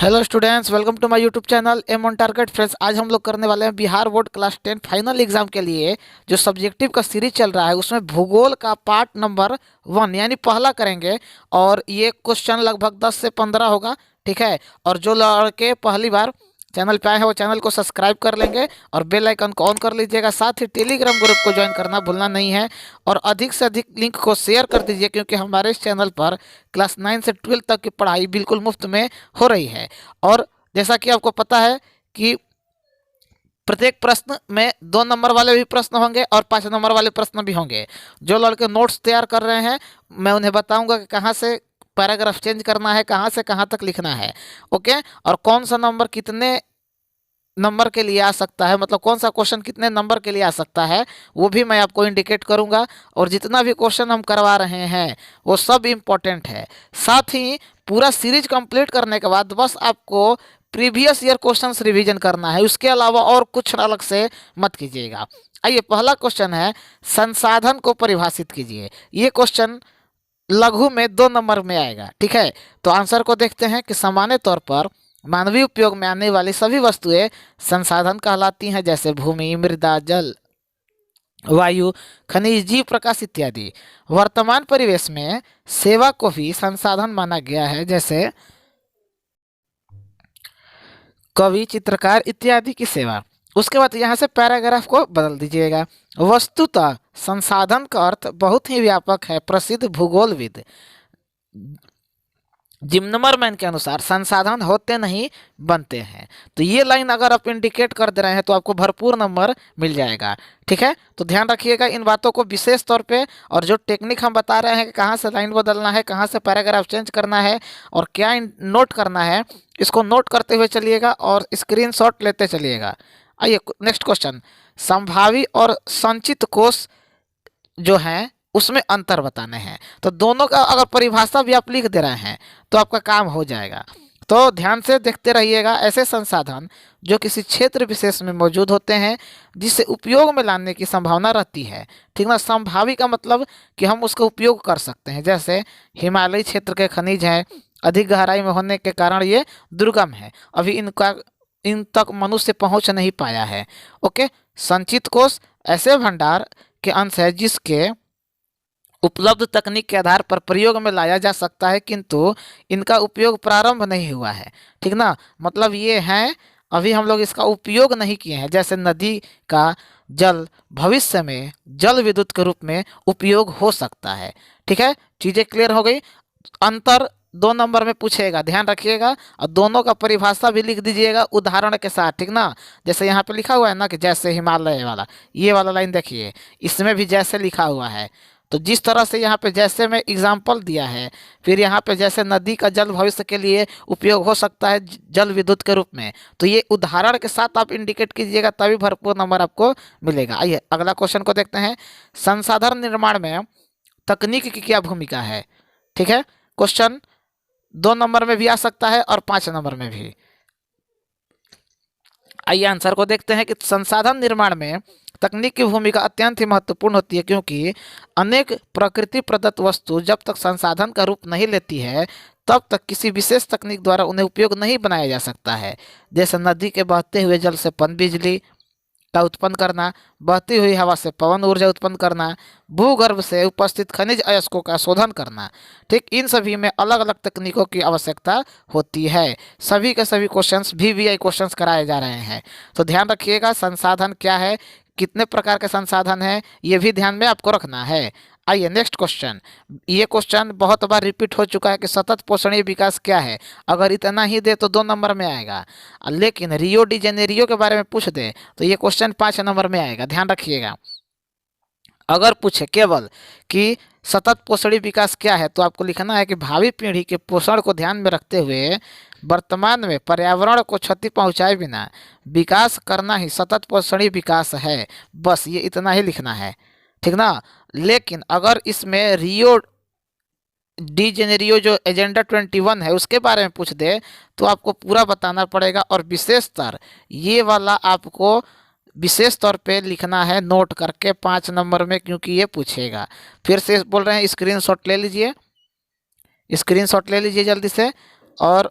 Hello students, welcome to my YouTube channel aim on target. Friends, आज हम लोग करने वाले हैं Bihar board class 10 final exam के लिए जो सब्जेक्टिव का सीरीज चल रहा है उसमें भूगोल का पार्ट नंबर 1 यानी पहला करेंगे। और ये क्वेश्चन लगभग 10 से 15 होगा, ठीक है। और जो लड़के पहली बार चैनल पे आए हैं वो चैनल को सब्सक्राइब कर लेंगे और बेल आइकन को ऑन कर लीजिएगा। साथ ही टेलीग्राम ग्रुप को ज्वाइन करना भूलना नहीं है और अधिक से अधिक लिंक को शेयर कर दीजिए, क्योंकि हमारे इस चैनल पर क्लास 9 से 12 तक की पढ़ाई बिल्कुल मुफ्त में हो रही है। और जैसा कि आपको पता है कि प्रत्येक प्रश्न में 2 नंबर वाले भी प्रश्न होंगे और 5 नंबर वाले प्रश्न भी होंगे। जो लड़के नोट्स तैयार कर रहे हैं मैं उन्हें बताऊंगा कि कहाँ से पैराग्राफ चेंज करना है, कहाँ से कहाँ तक लिखना है, ओके। और कौन सा नंबर कितने नंबर के लिए आ सकता है, मतलब कौन सा क्वेश्चन कितने नंबर के लिए आ सकता है, वो भी मैं आपको इंडिकेट करूंगा। और जितना भी क्वेश्चन हम करवा रहे हैं वो सब इम्पोर्टेंट है। साथ ही पूरा सीरीज कंप्लीट करने के बाद बस आपको प्रीवियस ईयर क्वेश्चंस रिवीजन करना है, उसके अलावा और कुछ अलग से मत कीजिएगा। आइए, पहला क्वेश्चन है, संसाधन को परिभाषित कीजिए। ये क्वेश्चन लघु में 2 नंबर में आएगा, ठीक है। तो आंसर को देखते हैं कि सामान्य तौर पर मानवीय उपयोग में आने वाली सभी वस्तुएं संसाधन कहलाती हैं, जैसे भूमि, मृदा, जल, वायु, खनिज, जीव, प्रकाश इत्यादि। वर्तमान परिवेश में सेवा को भी संसाधन माना गया है, जैसे कवि, चित्रकार इत्यादि की सेवा। उसके बाद यहाँ से पैराग्राफ को बदल दीजिएगा। वस्तुतः संसाधन का अर्थ बहुत ही व्यापक है। प्रसिद्ध भूगोलविद जिम्नमरमैन के अनुसार संसाधन होते नहीं बनते हैं। तो ये लाइन अगर आप इंडिकेट कर दे रहे हैं तो आपको भरपूर नंबर मिल जाएगा, ठीक है। तो ध्यान रखिएगा इन बातों को विशेष तौर पे। और जो टेक्निक हम बता रहे हैं कि कहाँ से लाइन बदलना है, कहाँ से पैराग्राफ चेंज करना है और क्या नोट करना है, इसको नोट करते हुए चलिएगा और स्क्रीनशॉट लेते चलिएगा। आइए नेक्स्ट क्वेश्चन, संभावी और संचित कोष जो हैं उसमें अंतर बताने हैं। तो दोनों का अगर परिभाषा भी आप लिख दे रहे हैं तो आपका काम हो जाएगा। तो ध्यान से देखते रहिएगा। ऐसे संसाधन जो किसी क्षेत्र विशेष में मौजूद होते हैं जिसे उपयोग में लाने की संभावना रहती है, ठीक ना। संभावी का मतलब कि हम उसका उपयोग कर सकते हैं, जैसे हिमालयी क्षेत्र के खनिज हैं, अधिक गहराई में होने के कारण ये दुर्गम है, अभी इन तक मनुष्य पहुंच नहीं पाया है, ओके। संचित कोष ऐसे भंडार के अंश है जिसके उपलब्ध तकनीक के आधार पर प्रयोग में लाया जा सकता है, किंतु इनका उपयोग प्रारंभ नहीं हुआ है, ठीक ना। मतलब ये हैं अभी हम लोग इसका उपयोग नहीं किए हैं। जैसे नदी का जल भविष्य में जल विद्युत के रूप में उपयोग हो सकता है, ठीक है। चीज़ें क्लियर हो गई। अंतर 2 नंबर में पूछेगा, ध्यान रखिएगा। और दोनों का परिभाषा भी लिख दीजिएगा उदाहरण के साथ, ठीक ना। जैसे यहाँ पे लिखा हुआ है ना कि जैसे हिमालय वाला, ये वाला लाइन देखिए, इसमें भी जैसे लिखा हुआ है। तो जिस तरह से यहाँ पे जैसे में एग्जाम्पल दिया है, फिर यहाँ पे जैसे नदी का जल भविष्य के लिए उपयोग हो सकता है जल विद्युत के रूप में, तो ये उदाहरण के साथ आप इंडिकेट कीजिएगा, तभी भरपूर नंबर आपको मिलेगा। आइए अगला क्वेश्चन को देखते हैं। संसाधन निर्माण में तकनीक की क्या भूमिका है, ठीक है। क्वेश्चन 2 नंबर में भी आ सकता है और 5 नंबर में भी। आइए आंसर को देखते हैं कि संसाधन निर्माण में तकनीक की भूमिका अत्यंत ही महत्वपूर्ण होती है, क्योंकि अनेक प्रकृति प्रदत्त वस्तु जब तक संसाधन का रूप नहीं लेती है तब तक किसी विशेष तकनीक द्वारा उन्हें उपयोग नहीं बनाया जा सकता है। जैसे नदी के बहते हुए जल से पन बिजली का उत्पन्न करना, बहती हुई हवा से पवन ऊर्जा उत्पन्न करना, भूगर्भ से उपस्थित खनिज अयस्कों का शोधन करना, ठीक। इन सभी में अलग अलग तकनीकों की आवश्यकता होती है। सभी के सभी क्वेश्चंस VVI क्वेश्चंस कराए जा रहे हैं। तो ध्यान रखिएगा संसाधन क्या है, कितने प्रकार के संसाधन हैं, ये भी ध्यान में आपको रखना है। आइए नेक्स्ट क्वेश्चन। ये क्वेश्चन बहुत बार रिपीट हो चुका है कि सतत पोषणीय विकास क्या है। अगर इतना ही दे तो 2 नंबर में आएगा, लेकिन रियो डी जेनेरियो के बारे में पूछ दे तो ये क्वेश्चन 5 नंबर में आएगा। ध्यान रखिएगा। अगर पूछे केवल कि सतत पोषणीय विकास क्या है तो आपको लिखना है कि भावी पीढ़ी के पोषण को ध्यान में रखते हुए वर्तमान में पर्यावरण को क्षति पहुंचाए बिना विकास करना ही सतत पोषणीय विकास है। बस ये इतना ही लिखना है, ठीक ना। लेकिन अगर इसमें रियो डी जेनेरियो जो एजेंडा 21 है उसके बारे में पूछ दे तो आपको पूरा बताना पड़ेगा। और विशेषतर ये वाला आपको विशेष तौर पे लिखना है नोट करके 5 नंबर में, क्योंकि ये पूछेगा। फिर से बोल रहे हैं स्क्रीनशॉट ले लीजिए, स्क्रीनशॉट ले लीजिए जल्दी से। और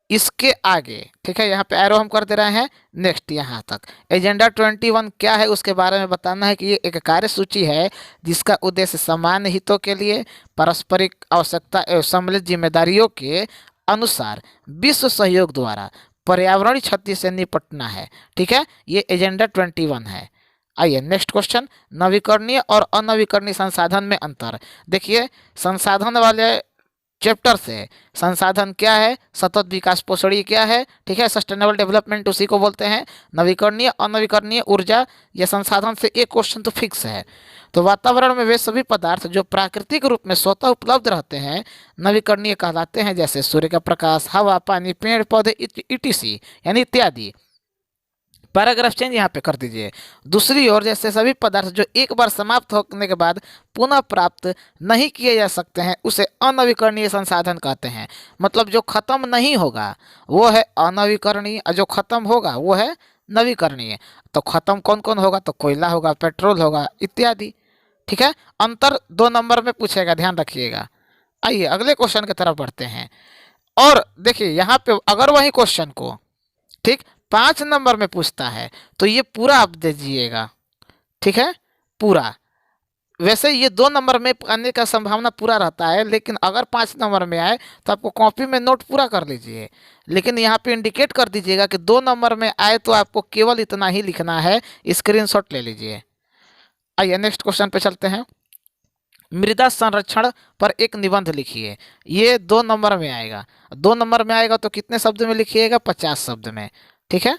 इसके आगे, ठीक है, यहाँ पे एरो हम कर दे रहे हैं नेक्स्ट यहाँ तक। एजेंडा 21 क्या है उसके बारे में बताना है कि ये एक कार्यसूची है जिसका उद्देश्य सामान्य हितों के लिए पारस्परिक आवश्यकता एवं सम्मिलित जिम्मेदारियों के अनुसार विश्व सहयोग द्वारा पर्यावरणीय क्षति से निपटना है। ठीक है, ये एजेंडा 21 है। आइए नेक्स्ट क्वेश्चन, नवीकरणीय और अनवीकरणीय संसाधन में अंतर। देखिए, संसाधन वाले चैप्टर से संसाधन क्या है, सतत विकास पोषणीय क्या है, ठीक है, सस्टेनेबल डेवलपमेंट उसी को बोलते हैं। नवीकरणीय अनवीकरणीय ऊर्जा या संसाधन से एक क्वेश्चन तो फिक्स है। तो वातावरण में वे सभी पदार्थ जो प्राकृतिक रूप में स्वतः उपलब्ध रहते हैं नवीकरणीय कहलाते हैं, जैसे सूर्य का प्रकाश, हवा, पानी, पेड़ पौधे इटीसी यानी इत्यादि। पैराग्राफ चेंज यहाँ पे कर दीजिए। दूसरी ओर जैसे सभी पदार्थ जो एक बार समाप्त होने के बाद पुनः प्राप्त नहीं किए जा सकते हैं उसे अनवीकरणीय संसाधन कहते हैं। मतलब जो खत्म नहीं होगा वो है अनवीकरणीय और जो खत्म होगा वो है नवीकरणीय। तो खत्म कौन कौन होगा, तो कोयला होगा, पेट्रोल होगा इत्यादि। ठीक है, अंतर 2 नंबर में पूछेगा, ध्यान रखिएगा। आइए अगले क्वेश्चन की तरफ बढ़ते हैं। और देखिए यहाँ पे अगर वही क्वेश्चन को ठीक 5 नंबर में पूछता है तो ये पूरा आप दे दीजिएगा। ठीक है, पूरा। वैसे ये 2 नंबर में आने का संभावना पूरा रहता है, लेकिन अगर 5 नंबर में आए तो आपको कॉपी में नोट पूरा कर लीजिए, लेकिन यहाँ पे इंडिकेट कर दीजिएगा कि 2 नंबर में आए तो आपको केवल इतना ही लिखना है, स्क्रीनशॉट ले लीजिए। आइए नेक्स्ट क्वेश्चन पे चलते हैं। मृदा संरक्षण पर एक निबंध लिखिए। ये 2 नंबर में आएगा। 2 नंबर में आएगा तो कितने शब्द में लिखिएगा, 50 शब्द में। ठीक है,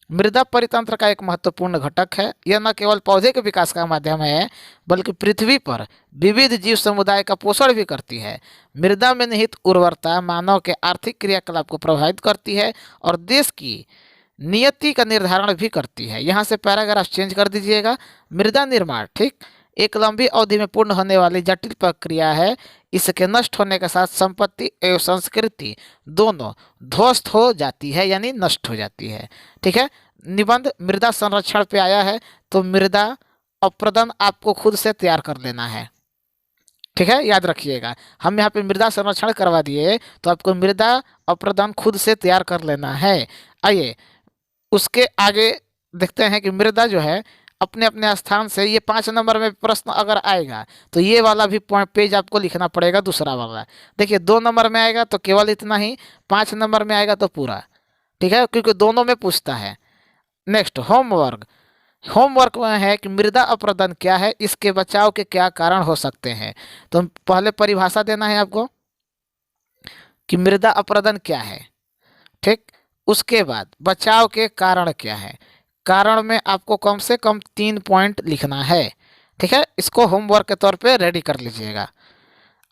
मृदा परितंत्र का एक महत्वपूर्ण घटक है। यह न केवल पौधे के विकास का माध्यम है बल्कि पृथ्वी पर विविध जीव समुदाय का पोषण भी करती है। मृदा में निहित उर्वरता मानव के आर्थिक क्रियाकलाप को प्रभावित करती है और देश की नियति का निर्धारण भी करती है। यहाँ से पैराग्राफ चेंज कर दीजिएगा। मृदा निर्माण ठीक एक लंबी अवधि में पूर्ण होने वाली जटिल प्रक्रिया है। इसके नष्ट होने के साथ संपत्ति एवं संस्कृति दोनों ध्वस्त हो जाती है यानी नष्ट हो जाती है। ठीक है, निबंध मृदा संरक्षण पे आया है तो मृदा अप्रदन आपको खुद से तैयार कर लेना है। ठीक है, याद रखिएगा, हम यहाँ पे मृदा संरक्षण करवा दिए तो आपको मृदा अप्रदन खुद से तैयार कर लेना है। आइए उसके आगे देखते हैं कि मृदा जो है अपने अपने स्थान से, ये 5 नंबर में प्रश्न अगर आएगा तो ये वाला भी पेज आपको लिखना पड़ेगा, दूसरा वाला। देखिए 2 नंबर में आएगा तो केवल इतना ही, 5 नंबर में आएगा तो पूरा। ठीक है, क्योंकि दोनों में पूछता है। Next homework. होमवर्क में है कि मृदा अपरदन क्या है, इसके बचाव के क्या कारण हो सकते हैं। तो पहले परिभाषा देना है आपको कि मृदा अपरदन क्या है। ठीक, उसके बाद बचाव के कारण क्या है। कारण में आपको कम से कम 3 पॉइंट लिखना है। ठीक है, इसको होमवर्क के तौर पे रेडी कर लीजिएगा।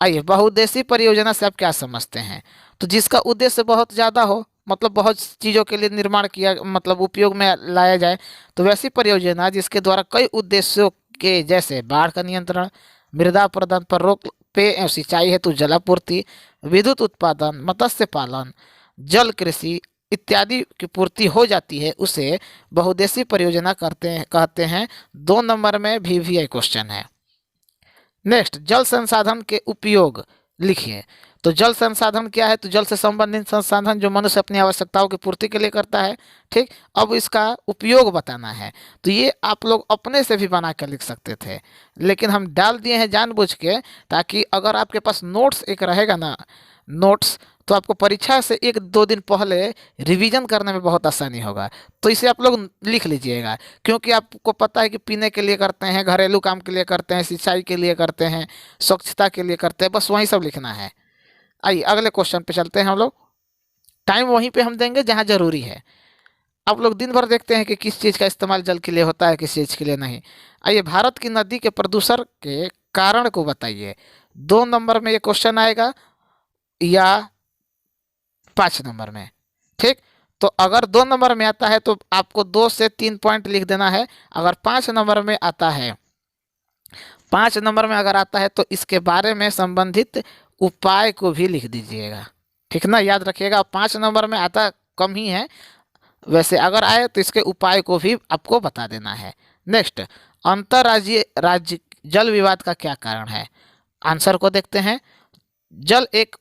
आइए बहुउद्देशीय परियोजना से आप क्या समझते हैं। तो जिसका उद्देश्य बहुत ज़्यादा हो, मतलब बहुत चीज़ों के लिए निर्माण किया, मतलब उपयोग में लाया जाए, तो वैसी परियोजना जिसके द्वारा कई उद्देश्यों के जैसे बाढ़ का नियंत्रण, मृदा अपरदन पर रोक, पेय एवं सिंचाई हेतु जलापूर्ति, विद्युत उत्पादन, मत्स्य पालन, जल कृषि इत्यादि की पूर्ति हो जाती है, उसे बहुउद्देशीय परियोजना कहते हैं। 2 नंबर में भी क्वेश्चन है। नेक्स्ट जल संसाधन के उपयोग लिखिए। तो जल संसाधन क्या है, तो जल से संबंधित संसाधन जो मनुष्य अपनी आवश्यकताओं की पूर्ति के लिए करता है। ठीक, अब इसका उपयोग बताना है। तो ये आप लोग अपने से भी बना कर लिख सकते थे, लेकिन हम डाल दिए हैं जानबूझ के, ताकि अगर आपके पास नोट्स एक रहेगा ना, नोट्स, तो आपको परीक्षा से 1-2 दिन पहले रिवीजन करने में बहुत आसानी होगा। तो इसे आप लोग लिख लीजिएगा, क्योंकि आपको पता है कि पीने के लिए करते हैं, घरेलू काम के लिए करते हैं, सिंचाई के लिए करते हैं, स्वच्छता के लिए करते हैं, बस वही सब लिखना है। आइए अगले क्वेश्चन पे चलते हैं हम लोग। टाइम वहीं पे हम देंगे जहाँ ज़रूरी है। आप लोग दिन भर देखते हैं कि किस चीज़ का इस्तेमाल जल के लिए होता है, किस चीज़ के लिए नहीं। आइए भारत की नदी के प्रदूषण के कारण को बताइए। 2 नंबर में ये क्वेश्चन आएगा या 5 नंबर में। ठीक, तो अगर 2 नंबर में आता है तो आपको 2 से 3 पॉइंट लिख देना है। अगर 5 नंबर में आता है, 5 नंबर में अगर आता है तो इसके बारे में संबंधित उपाय को भी लिख दीजिएगा। ठीक ना, याद रखिएगा। 5 नंबर में आता कम ही है, वैसे अगर आए तो इसके उपाय को भी आपको बता देना है। नेक्स्ट अंतर्राज्यीय राज्य जल विवाद का क्या कारण है। आंसर को देखते हैं। जल एक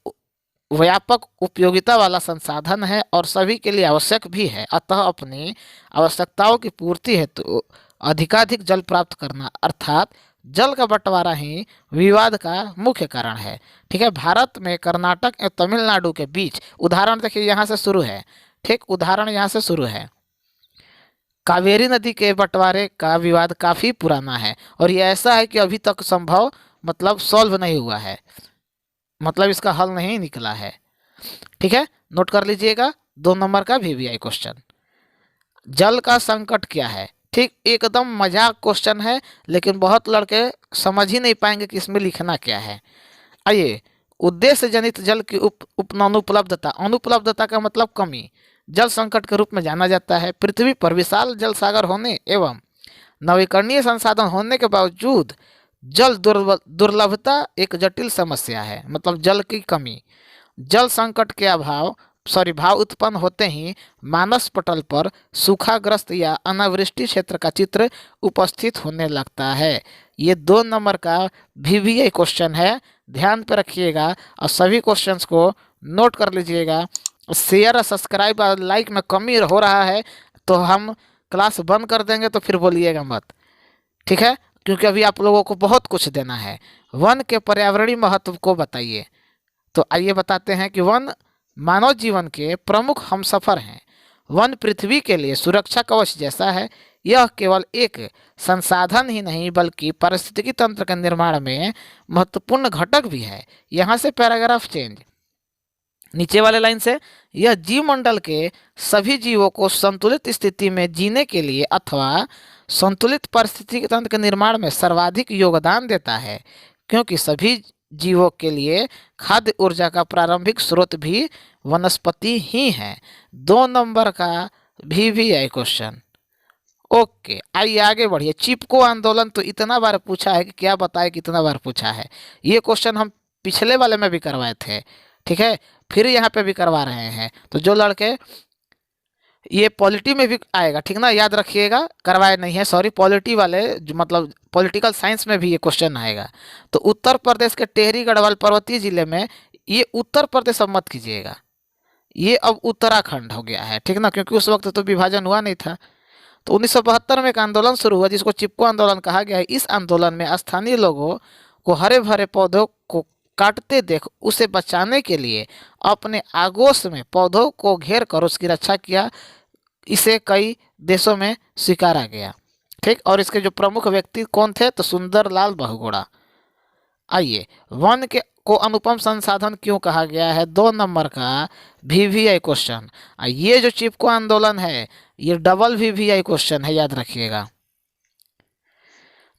व्यापक उपयोगिता वाला संसाधन है और सभी के लिए आवश्यक भी है। अतः अपनी आवश्यकताओं की पूर्ति हेतु तो अधिकाधिक जल प्राप्त करना अर्थात जल का बंटवारा ही विवाद का मुख्य कारण है। ठीक है, भारत में कर्नाटक एवं तमिलनाडु के बीच उदाहरण देखिए, यहाँ से शुरू है। ठीक, उदाहरण यहाँ से शुरू है। कावेरी नदी के बंटवारे का विवाद काफी पुराना है और ये ऐसा है कि अभी तक संभव मतलब सॉल्व नहीं हुआ है, मतलब इसका हल नहीं निकला है। ठीक है, नोट कर लीजिएगा 2 नंबर का VVI क्वेश्चन। जल का संकट क्या है? ठीक, एकदम मजाक क्वेश्चन है, लेकिन बहुत लड़के समझ ही नहीं पाएंगे कि इसमें लिखना क्या है। आइए, उद्देश्य जनित जल की अनुपलब्धता, अनुपलब्धता का मतलब कमी, जल संकट के रूप में जाना जाता है। पृथ्वी पर विशाल जल सागर होने एवं नवीकरणीय संसाधन होने के बावजूद जल दुर्लभता एक जटिल समस्या है, मतलब जल की कमी। जल संकट के भाव उत्पन्न होते ही मानस पटल पर सूखाग्रस्त या अनावृष्टि क्षेत्र का चित्र उपस्थित होने लगता है। ये 2 नंबर का VVI क्वेश्चन है, ध्यान पे रखिएगा और सभी क्वेश्चंस को नोट कर लीजिएगा। शेयर सब्सक्राइब और लाइक में कमी हो रहा है तो हम क्लास बंद कर देंगे, तो फिर बोलिएगा मत। ठीक है, क्योंकि अभी आप लोगों को बहुत कुछ देना है। वन के पर्यावरणीय महत्व को बताइए। तो आइए बताते हैं कि वन मानव जीवन के प्रमुख हमसफर हैं। वन पृथ्वी के लिए सुरक्षा कवच जैसा है। यह केवल एक संसाधन ही नहीं बल्कि पारिस्थितिकी तंत्र के निर्माण में महत्वपूर्ण घटक भी है। यहाँ से पैराग्राफ चेंज, नीचे वाले लाइन से, यह जीवमंडल के सभी जीवों को संतुलित स्थिति में जीने के लिए अथवा संतुलित पारिस्थितिकी तंत्र के निर्माण में सर्वाधिक योगदान देता है, क्योंकि सभी जीवों के लिए खाद्य ऊर्जा का प्रारंभिक स्रोत भी वनस्पति ही है। 2 नंबर का VVI क्वेश्चन। ओके, आइए आगे बढ़िए। चिपको आंदोलन तो इतना बार पूछा है कि क्या बताए, कितना बार पूछा है। ये क्वेश्चन हम पिछले वाले में भी करवाए थे। ठीक है, फिर यहाँ पे भी करवा रहे हैं। तो जो लड़के, ये पॉलिटी में भी आएगा, ठीक ना, याद रखिएगा। करवाए नहीं है, सॉरी, पॉलिटी वाले जो मतलब पॉलिटिकल साइंस में भी ये क्वेश्चन आएगा। तो उत्तर प्रदेश के टेहरी गढ़वाल पर्वतीय जिले में, ये उत्तर प्रदेश अब मत कीजिएगा, ये अब उत्तराखंड हो गया है। ठीक ना, क्योंकि उस वक्त तो विभाजन हुआ नहीं था। तो 1972 में एक आंदोलन शुरू हुआ जिसको चिपको आंदोलन कहा गया है। इस आंदोलन में स्थानीय लोगों को हरे भरे पौधों को काटते देख उसे बचाने के लिए अपने आगोश में पौधों को घेर कर उसकी रक्षा किया। इसे कई देशों में स्वीकारा गया। ठीक, और इसके जो प्रमुख व्यक्ति कौन थे, तो सुंदरलाल बहुगुणा। आइए, वन के को अनुपम संसाधन क्यों कहा गया है? 2 नंबर का VVI क्वेश्चन। ये जो चिपको आंदोलन है ये डबल VVI क्वेश्चन है, याद रखिएगा।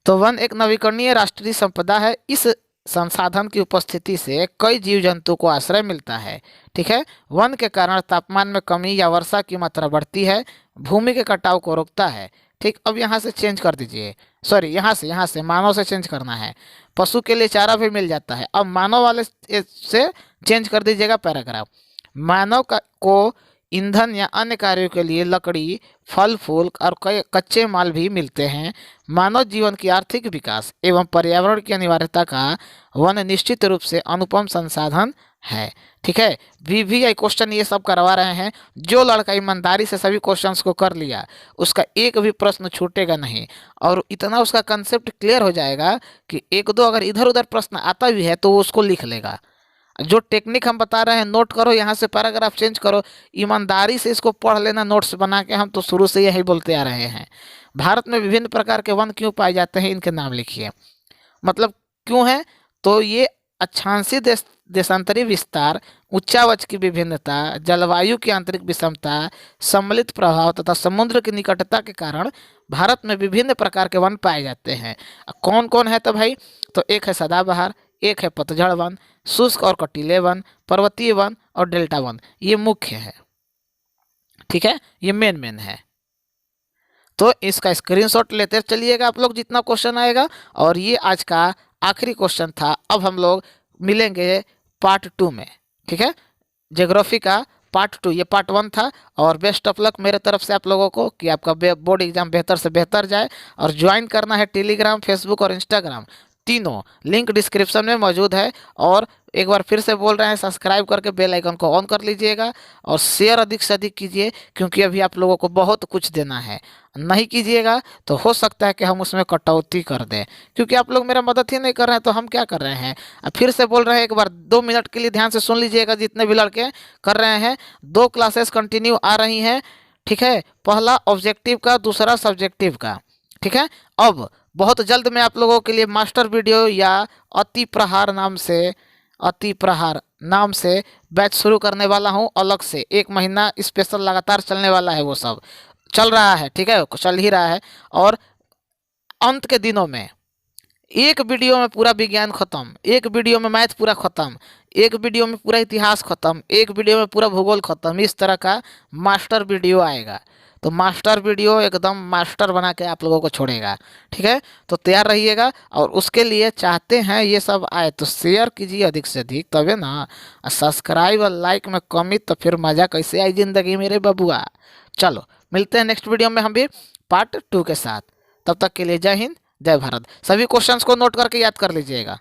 तो वन एक नवीकरणीय राष्ट्रीय संपदा है। इस संसाधन की उपस्थिति से कई जीव जंतु को आश्रय मिलता है। ठीक है, वन के कारण तापमान में कमी या वर्षा की मात्रा बढ़ती है, भूमि के कटाव को रोकता है। ठीक, अब यहाँ से चेंज कर दीजिए, सॉरी, यहाँ से मानव से चेंज करना है। पशु के लिए चारा भी मिल जाता है। अब मानव वाले से चेंज कर दीजिएगा पैराग्राफ। मानव को ईंधन या अन्य कार्यों के लिए लकड़ी, फल फूल और कच्चे माल भी मिलते हैं। मानव जीवन की आर्थिक विकास एवं पर्यावरण की अनिवार्यता का वन निश्चित रूप से अनुपम संसाधन है। ठीक है, VVI क्वेश्चन ये सब करवा रहे हैं। जो लड़का ईमानदारी से सभी क्वेश्चंस को कर लिया उसका एक भी प्रश्न छूटेगा नहीं, और इतना उसका कंसेप्ट क्लियर हो जाएगा कि एक दो अगर इधर उधर प्रश्न आता भी है तो वो उसको लिख लेगा। जो टेक्निक हम बता रहे हैं नोट करो, यहाँ से पैराग्राफ चेंज करो, ईमानदारी से इसको पढ़ लेना नोट्स बना के। हम तो शुरू से यही बोलते आ रहे हैं। भारत में विभिन्न प्रकार के वन क्यों पाए जाते हैं, इनके नाम लिखिए। मतलब क्यों है, तो ये अक्षांशीय देशांतरी विस्तार, उच्चावच की विभिन्नता, जलवायु की आंतरिक विषमता, सम्मिलित प्रभाव तथा समुद्र की निकटता के कारण भारत में विभिन्न प्रकार के वन पाए जाते हैं। कौन कौन है तो भाई, तो एक है सदाबहार, एक है पतझड़ वन, शुष्क और कटीले वन, पर्वतीय वन और डेल्टा वन। ये मुख्य है। ठीक है, ये मेन है। तो इसका स्क्रीनशॉट लेते चलिएगा आप लोग जितना क्वेश्चन आएगा। और ये आज का आखिरी क्वेश्चन था। अब हम लोग मिलेंगे पार्ट 2 में। ठीक है, ज्योग्राफी का पार्ट 2, ये पार्ट 1 था। और बेस्ट ऑफ लक मेरे तरफ से आप लोगों को कि आपका बोर्ड एग्जाम बेहतर से बेहतर जाए। और ज्वाइन करना है टेलीग्राम, फेसबुक और इंस्टाग्राम, तीनों लिंक डिस्क्रिप्शन में मौजूद है। और एक बार फिर से बोल रहे हैं, सब्सक्राइब करके बेल आइकन को ऑन कर लीजिएगा और शेयर अधिक से अधिक कीजिए, क्योंकि अभी आप लोगों को बहुत कुछ देना है। नहीं कीजिएगा तो हो सकता है कि हम उसमें कटौती कर दें, क्योंकि आप लोग मेरा मदद ही नहीं कर रहे हैं तो हम क्या कर रहे हैं। अब फिर से बोल रहे हैं, एक बार 2 मिनट के लिए ध्यान से सुन लीजिएगा, जितने भी लड़के कर रहे हैं। 2 क्लासेस कंटिन्यू आ रही हैं, ठीक है। पहला ऑब्जेक्टिव का, दूसरा सब्जेक्टिव का, ठीक है। अब बहुत जल्द मैं आप लोगों के लिए मास्टर वीडियो या अति प्रहार नाम से बैच शुरू करने वाला हूं। अलग से 1 महीना स्पेशल लगातार चलने वाला है, वो सब चल रहा है, ठीक है, चल ही रहा है। और अंत के दिनों में एक वीडियो में पूरा विज्ञान खत्म, एक वीडियो में मैथ पूरा खत्म, एक वीडियो में पूरा इतिहास खत्म, एक वीडियो में पूरा भूगोल खत्म, इस तरह का मास्टर वीडियो आएगा। तो मास्टर वीडियो एकदम मास्टर बना के आप लोगों को छोड़ेगा, ठीक है। तो तैयार रहिएगा, और उसके लिए चाहते हैं ये सब आए तो शेयर कीजिए अधिक से अधिक, तबे ना। सब्सक्राइब और लाइक में कमी तो फिर मज़ा कैसे आई ज़िंदगी मेरे बबुआ। चलो मिलते हैं नेक्स्ट वीडियो में हम भी पार्ट 2 के साथ। तब तक के लिए जय हिंद, जय भारत। सभी क्वेश्चंस को नोट करके याद कर लीजिएगा।